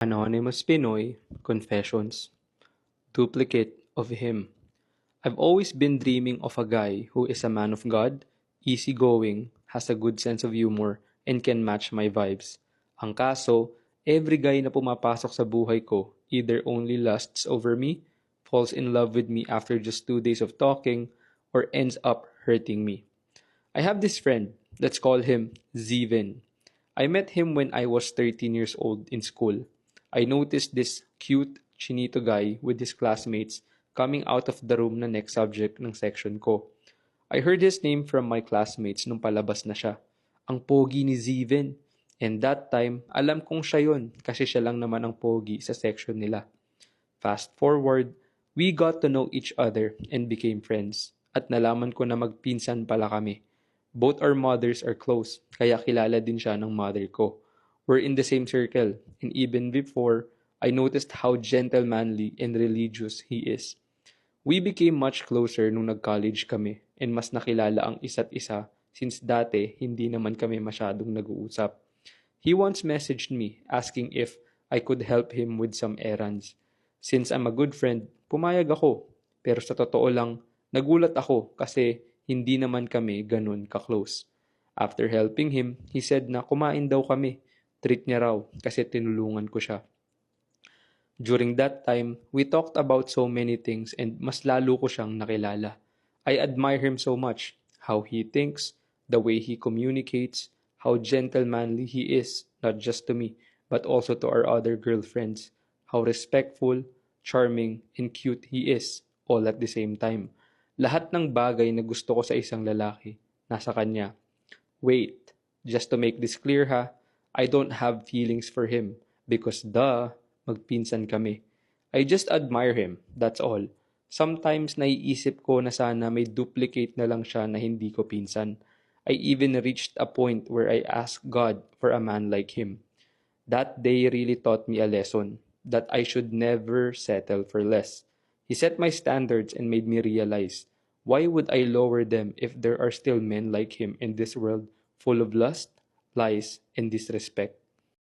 Anonymous Pinoy Confessions. Duplicate of him. I've always been dreaming of a guy who is a man of God, easygoing, has a good sense of humor, and can match my vibes. Ang kaso, every guy na pumapasok sa buhay ko either only lusts over me, falls in love with me after just 2 days of talking, or ends up hurting me. I have this friend, let's call him Zevin. I met him when I was 13 years old in school. I noticed this cute chinito guy with his classmates coming out of the room na next subject ng section ko. I heard his name from my classmates nung palabas na siya. Ang pogi ni Zevin. And that time, alam kong siya yun kasi siya lang naman ang pogi sa section nila. Fast forward, we got to know each other and became friends. At nalaman ko na magpinsan pala kami. Both our mothers are close, kaya kilala din siya ng mother ko. We're in the same circle, and even before, I noticed how gentlemanly and religious he is. We became much closer nung nag-college kami, and mas nakilala ang isa't isa since dati hindi naman kami masyadong nag-uusap. He once messaged me asking if I could help him with some errands. Since I'm a good friend, pumayag ako. Pero sa totoo lang, nagulat ako kasi hindi naman kami ganun ka-close. After helping him, he said na kumain daw kami. Treat niya raw kasi tinulungan ko siya. During that time, we talked about so many things and mas lalo ko siyang nakilala. I admire him so much, how he thinks, the way he communicates, how gentlemanly he is, not just to me, but also to our other girlfriends, how respectful, charming, and cute he is, all at the same time. Lahat ng bagay na gusto ko sa isang lalaki, nasa kanya. Wait, just to make this clear ha, I don't have feelings for him because magpinsan kami. I just admire him, that's all. Sometimes naiisip ko na sana may duplicate na lang siya na hindi ko pinsan. I even reached a point where I asked God for a man like him. That day really taught me a lesson that I should never settle for less. He set my standards and made me realize why would I lower them if there are still men like him in this world full of lust, lies, and disrespect?